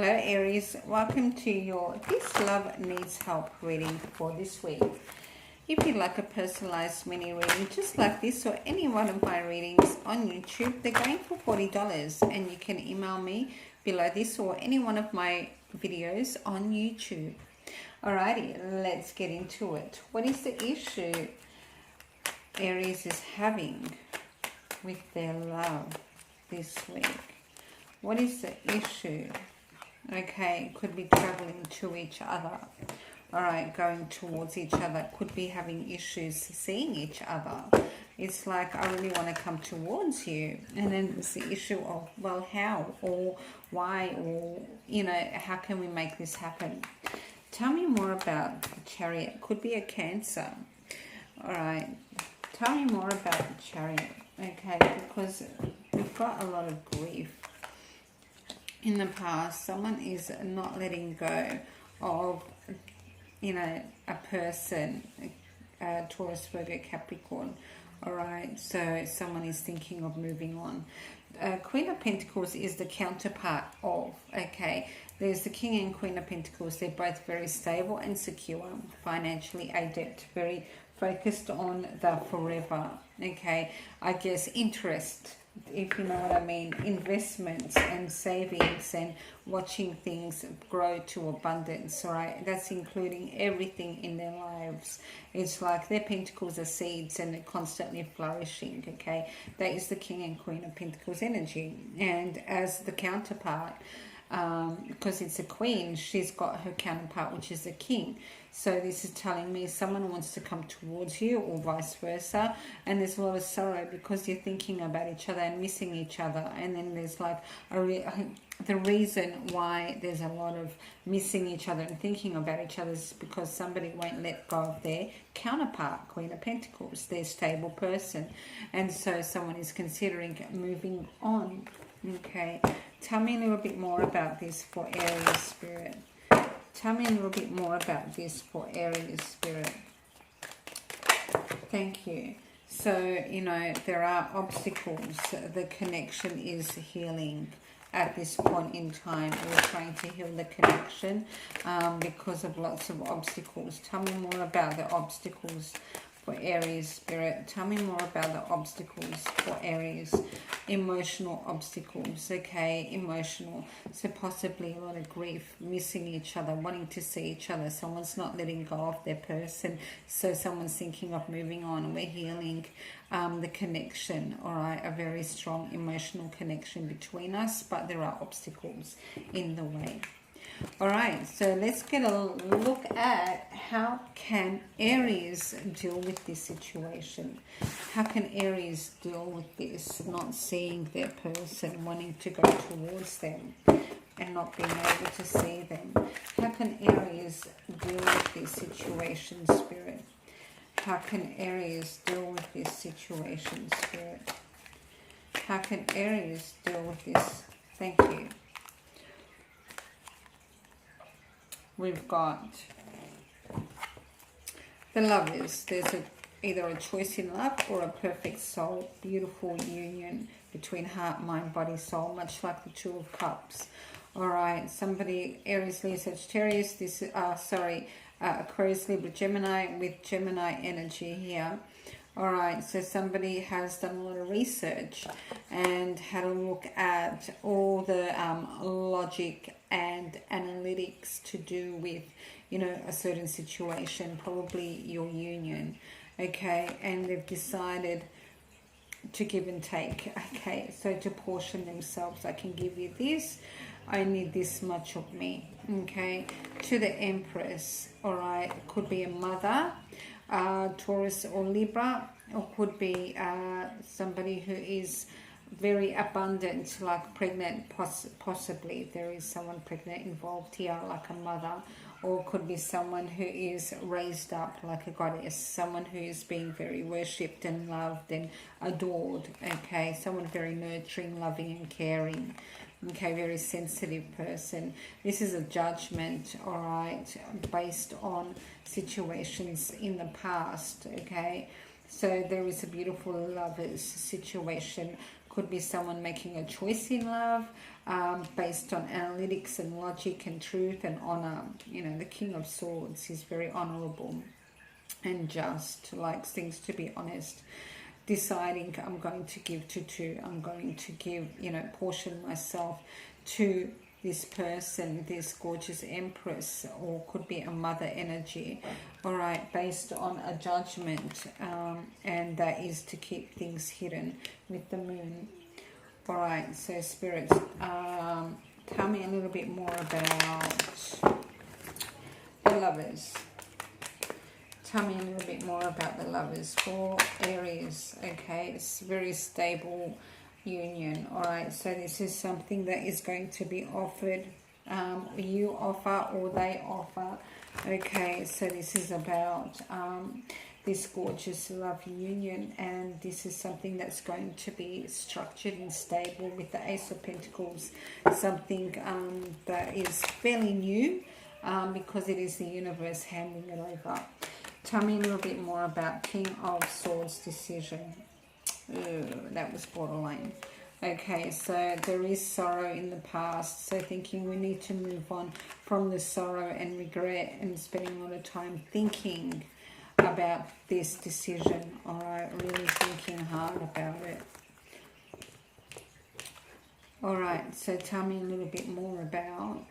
Hello Aries, welcome to your This Love Needs Help reading for this week. If you'd like a personalized mini reading just like this or any one of my readings on YouTube, they're going for $40 and you can email me below this or any one of my videos on YouTube. Alrighty, let's get into it. What is the issue Aries is having with their love this week? What is the issue? Okay, could be traveling to each other. All right, going towards each other. Could be having issues seeing each other. It's like, I really want to come towards you. And then it's the issue of, well, how or why or, you know, how can we make this happen? Tell me more about the Chariot. Could be a Cancer. All right, tell me more about the Chariot. Okay, because we've got a lot of grief. In the past, someone is not letting go of, you know, a person, Taurus, Virgo, Capricorn. All right, so someone is thinking of moving on. Queen of Pentacles is the counterpart of, okay, there's the King and Queen of Pentacles. They're both very stable and secure, financially adept, very focused on the forever, okay, I guess interest, if you know what I mean, investments and savings and watching things grow to abundance, all right? That's including everything in their lives. It's like their pentacles are seeds and they're constantly flourishing, okay? That is the King and Queen of Pentacles energy. And as the counterpart, because it's a queen, she's got her counterpart, which is a king. So this is telling me someone wants to come towards you or vice versa, and there's a lot of sorrow because you're thinking about each other and missing each other. And then there's like the reason why there's a lot of missing each other and thinking about each other is because somebody won't let go of their counterpart, Queen of Pentacles, their stable person, and so someone is considering moving on. Okay, tell me a little bit more about this for Aries Spirit. Tell me a little bit more about this for Aries Spirit. Thank you. So, you know, there are obstacles. The connection is healing at this point in time. We're trying to heal the connection because of lots of obstacles. Tell me more about the obstacles for Aries Spirit. Tell me more about the obstacles for Aries. Emotional obstacles, okay, emotional. So possibly a lot of grief, missing each other, wanting to see each other. Someone's not letting go of their person. So someone's thinking of moving on. We're healing the connection, all right, a very strong emotional connection between us, but there are obstacles in the way. All right, so let's get a look at how can Aries deal with this situation. How can Aries deal with this, not seeing their person, wanting to go towards them and not being able to see them? How can Aries deal with this situation, Spirit? How can Aries deal with this situation, Spirit? How can Aries deal with this? Thank you. We've got the Lovers. There's either a choice in love or a perfect soul, beautiful union between heart, mind, body, soul, much like the Two of Cups. All right, somebody, Aries, Leo, Sagittarius, this Aquarius, Libra, Gemini, with Gemini energy here. All right, so somebody has done a lot of research and had a look at all the logic and analytics to do with, you know, a certain situation, probably your union, okay? And they've decided to give and take, okay? So to portion themselves, I can give you this, I need this much of me, okay? To the Empress, all right, could be a mother, Taurus or Libra, or could be somebody who is very abundant, like pregnant, possibly there is someone pregnant involved here, like a mother, or could be someone who is raised up like a goddess, someone who is being very worshipped and loved and adored, okay, someone very nurturing, loving and caring, okay, very sensitive person. This is a judgment, all right, based on situations in the past, okay? So there is a beautiful Lovers situation. Could be someone making a choice in love based on analytics and logic and truth and honor. You know, the King of Swords is very honorable and just, likes things to be honest. Deciding, I'm going to give to two, I'm going to give, you know, portion myself to this person, this gorgeous Empress, or could be a mother energy, all right, based on a judgment, and that is to keep things hidden with the Moon. All right, so spirits, tell me a little bit more about the Lovers. Tell me a little bit more about the Lovers for Aries. Okay, it's very stable union. All right, so this is something that is going to be offered. You offer or they offer. Okay, so this is about this gorgeous love union, and this is something that's going to be structured and stable with the Ace of Pentacles. Something that is fairly new because it is the universe handing it over. Tell me a little bit more about King of Swords decision. That was borderline. Okay, so there is sorrow in the past, so thinking we need to move on from the sorrow and regret and spending a lot of time thinking about this decision. All right, really thinking hard about it. All right, so tell me a little bit more about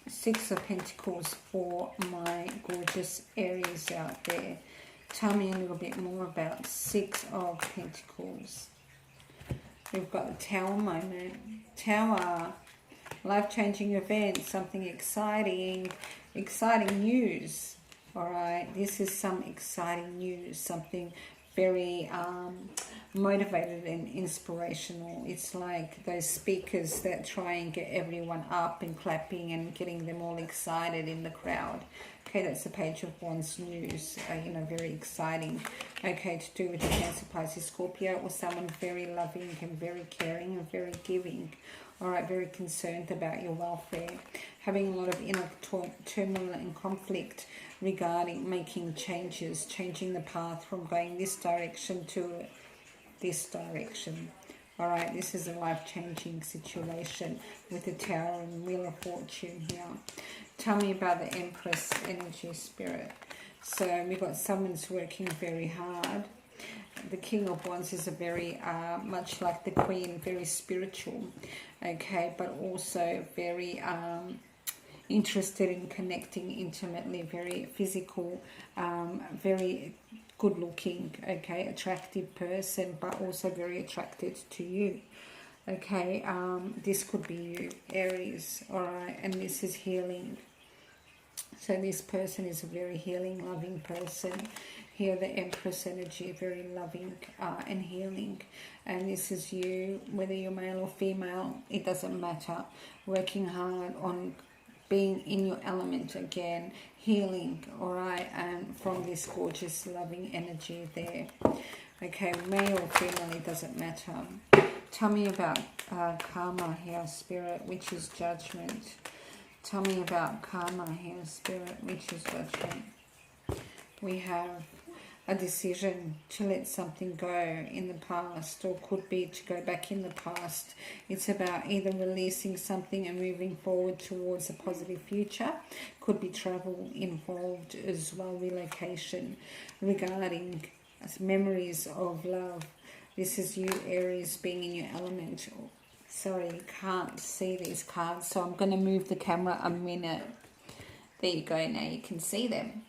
Six of Pentacles for my gorgeous Aries out there. Tell me a little bit more about Six of Pentacles. We've got the Tower moment. Tower, life-changing event, something exciting, exciting news. All right, this is some exciting news, something very motivated and inspirational. It's like those speakers that try and get everyone up and clapping and getting them all excited in the crowd. Okay, that's the Page of Wands news, you know, very exciting. Okay, to do with the Cancer, Pisces, Scorpio, or someone very loving and very caring and very giving. All right, very concerned about your welfare. Having a lot of inner turmoil and conflict regarding making changes, changing the path from going this direction to this direction. All right, this is a life-changing situation with the Tower and Wheel of Fortune here. Tell me about the Empress energy, spirit. So we've got someone's working very hard. The King of Wands is a very, much like the Queen, very spiritual, okay, but also very interested in connecting intimately, very physical, very good looking, okay, attractive person, but also very attracted to you. Okay, this could be you, Aries, all right, and this is healing. So this person is a very healing, loving person. Here, the Empress energy, very loving and healing. And this is you, whether you're male or female, it doesn't matter. Working hard on being in your element again, healing, all right, and from this gorgeous, loving energy there. Okay, male or female, it doesn't matter. Tell me about karma here, spirit, which is judgment. Tell me about karma here, spirit, which is judgment. We have a decision to let something go in the past, or could be to go back in the past. It's about either releasing something and moving forward towards a positive future. Could be travel involved as well, relocation, regarding memories of love. This is you, Aries, being in your element. Sorry, you can't see these cards, so I'm going to move the camera a minute. There you go, now you can see them.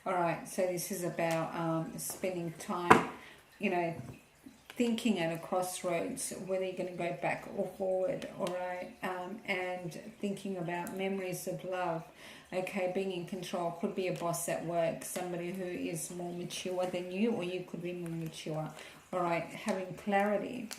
All right, so this is about spending time, you know, thinking at a crossroads, whether you're going to go back or forward, all right, and thinking about memories of love, okay, being in control. Could be a boss at work, somebody who is more mature than you, or you could be more mature, all right, having clarity,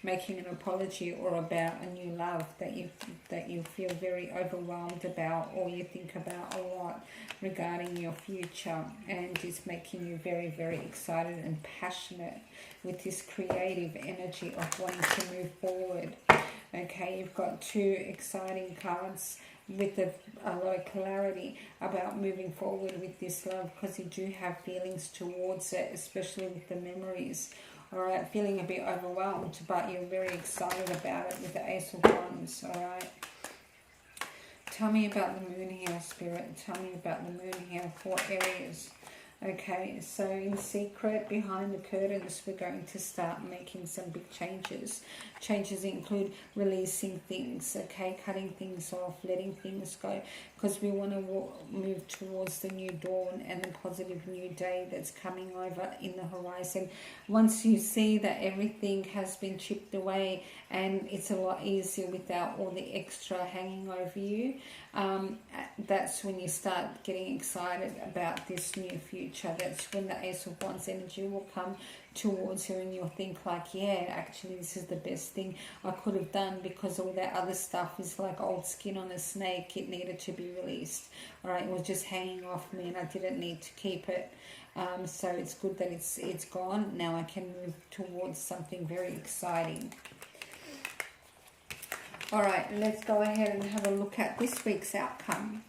making an apology or about a new love that you feel very overwhelmed about, or you think about a lot regarding your future, and it's making you very, very excited and passionate with this creative energy of wanting to move forward. Okay, you've got two exciting cards with a lot of clarity about moving forward with this love, because you do have feelings towards it, especially with the memories All right, feeling a bit overwhelmed, but you're very excited about it with the Ace of Wands. All right. Tell me about the moon here, Spirit. Tell me about the moon here for Aries. Okay, so in secret, behind the curtains, we're going to start making some big changes. Changes include releasing things, okay, cutting things off, letting things go, because we want to move towards the new dawn and the positive new day that's coming over in the horizon. Once you see that everything has been chipped away and it's a lot easier without all the extra hanging over you, that's when you start getting excited about this new future. That's when the Ace of Wands energy will come towards you, and you'll think like, yeah, actually this is the best thing I could have done, because all that other stuff is like old skin on a snake. It needed to be released. All right, it was just hanging off me and I didn't need to keep it. So it's good that it's gone. Now I can move towards something very exciting. All right, let's go ahead and have a look at this week's outcome.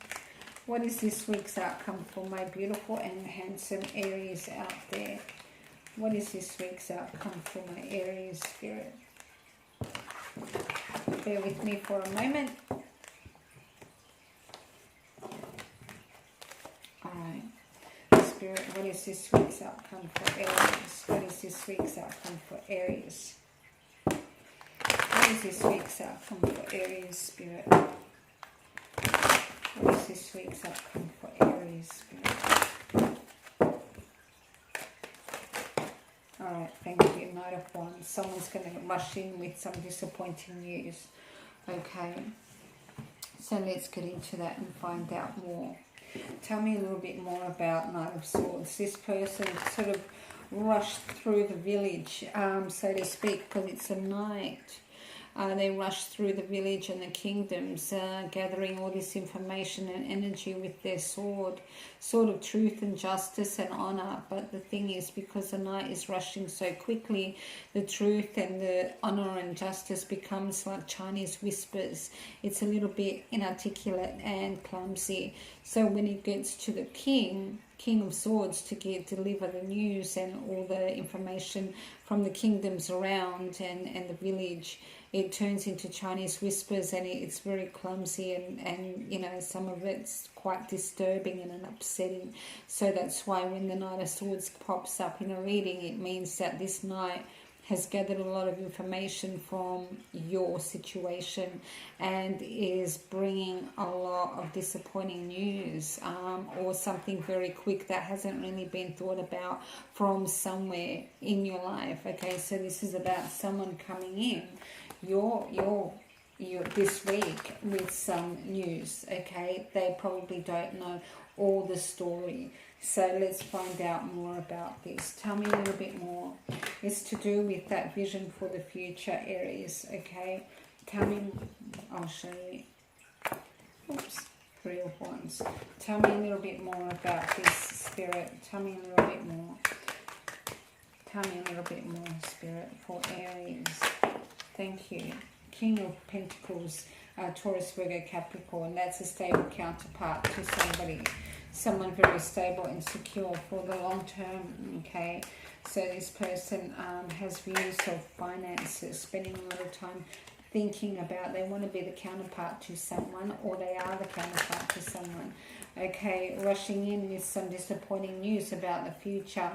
What is this week's outcome for my beautiful and handsome Aries out there? What is this week's outcome for my Aries spirit? Bear with me for a moment. All right, Spirit, what is this week's outcome for Aries? What is this week's outcome for Aries? What is this week's outcome for Aries, Spirit? What is this week's outcome for Aries, Spirit? Alright, thank you. Knight of Wands. Someone's going to rush in with some disappointing news. Okay, so let's get into that and find out more. Tell me a little bit more about Knight of Swords. This person sort of rushed through the village, so to speak, because it's a knight. They rushed through the village and the kingdoms, gathering all this information and energy with their sword of truth and justice and honor. But the thing is, because the knight is rushing so quickly, the truth and the honor and justice becomes like Chinese whispers. It's a little bit inarticulate and clumsy. So when it gets to the King of Swords to deliver the news and all the information from the kingdoms around and the village, it turns into Chinese whispers, and it's very clumsy, and you know, some of it's quite disturbing and upsetting. So that's why when the Knight of Swords pops up in a reading, it means that this knight has gathered a lot of information from your situation and is bringing a lot of disappointing news, or something very quick that hasn't really been thought about from somewhere in your life. Okay, so this is about someone coming in your this week with some news. Okay, they probably don't know all the story. So let's find out more about this. Tell me a little bit more. It's to do with that vision for the future, Aries. Okay, tell me. I'll show you. Oops, Three of Wands. Tell me a little bit more about this, Spirit. Tell me a little bit more. Tell me a little bit more, Spirit, for Aries. Thank you. King of Pentacles, Taurus, Virgo, Capricorn. That's a stable counterpart to somebody. Someone very stable and secure for the long term. Okay, so this person has views of finances, spending a lot of time thinking about, they want to be the counterpart to someone, or they are the counterpart to someone. Okay, rushing in with some disappointing news about the future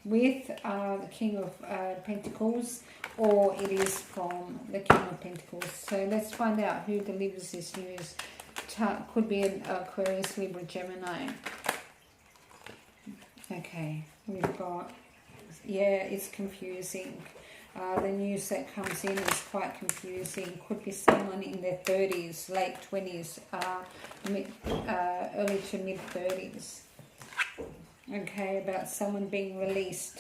with the King of Pentacles, or it is from the King of Pentacles. So let's find out who delivers this news. Could be an Aquarius, Libra, Gemini. Okay, we've got, yeah, it's confusing. The news that comes in is quite confusing. Could be someone in their 30s, late 20s, early to mid 30s. Okay, about someone being released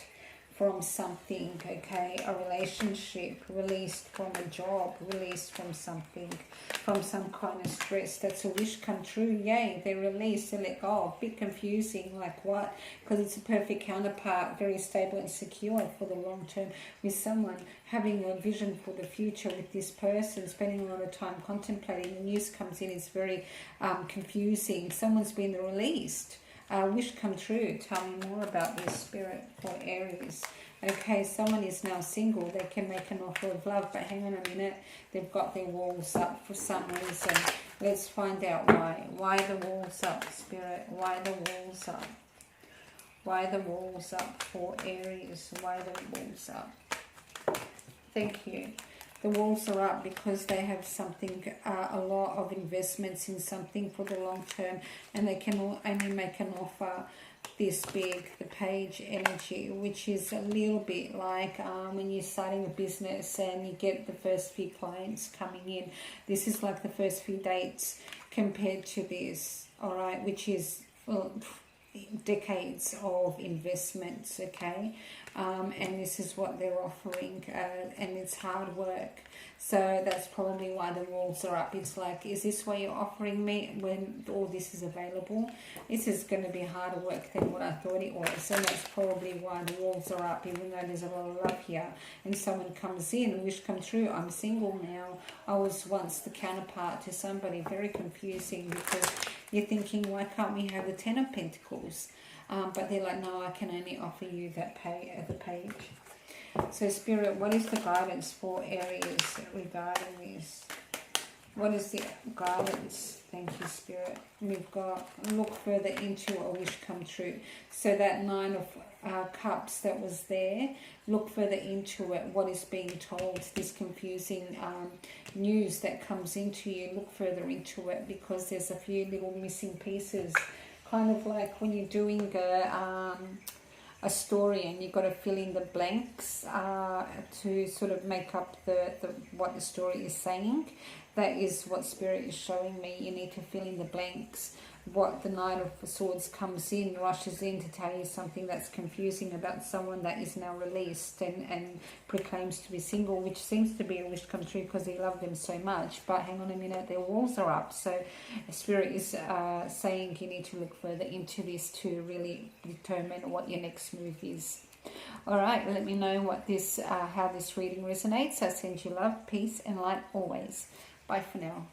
from something. Okay, a relationship, released from a job, released from something, from some kind of stress. That's a wish come true. Yay, they're released, they let go. A bit confusing, like what? Because it's a perfect counterpart, very stable and secure for the long term, with someone having a vision for the future with this person, spending a lot of time contemplating. The news comes in, it's very confusing. Someone's been released. Wish come true. Tell me more about this, Spirit, for Aries. Okay, someone is now single. They can make an offer of love, but hang on a minute. They've got their walls up for some reason. Let's find out why. Why the walls up, Spirit? Why the walls up? Why the walls up for Aries? Why the walls up? Thank you. The walls are up because they have something, a lot of investments in something for the long term, and they can only make an offer this big, the page energy, which is a little bit like when you're starting a business and you get the first few clients coming in. This is like the first few dates compared to this, all right, which is decades of investments, okay, and this is what they're offering, and it's hard work. So that's probably why the walls are up. It's like, is this what you're offering me when all this is available? This is going to be harder work than what I thought it was, and that's probably why the walls are up, even though there's a lot of love here. And someone comes in, wish come true, I'm single now. I was once the counterpart to somebody. Very confusing, because you're thinking, why can't we have the Ten of Pentacles? But they're like, no, I can only offer you that the page. So Spirit, what is the guidance for Aries regarding this? What is the guidance? Thank you, Spirit. We've got look further into a wish come true. So that Nine of Cups that was there, look further into it. What is being told, this confusing news that comes into you, look further into it, because there's a few little missing pieces. Kind of like when you're doing a story and you've got to fill in the blanks to sort of make up what the story is saying. That is what Spirit is showing me. You need to fill in the blanks. What the Knight of Swords comes in, rushes in to tell you something that's confusing about someone that is now released and proclaims to be single, which seems to be a wish come true because he loved them so much. But hang on a minute, their walls are up. So Spirit is saying you need to look further into this to really determine what your next move is. All right, let me know what how this reading resonates. I send you love, peace, and light always. Bye for now.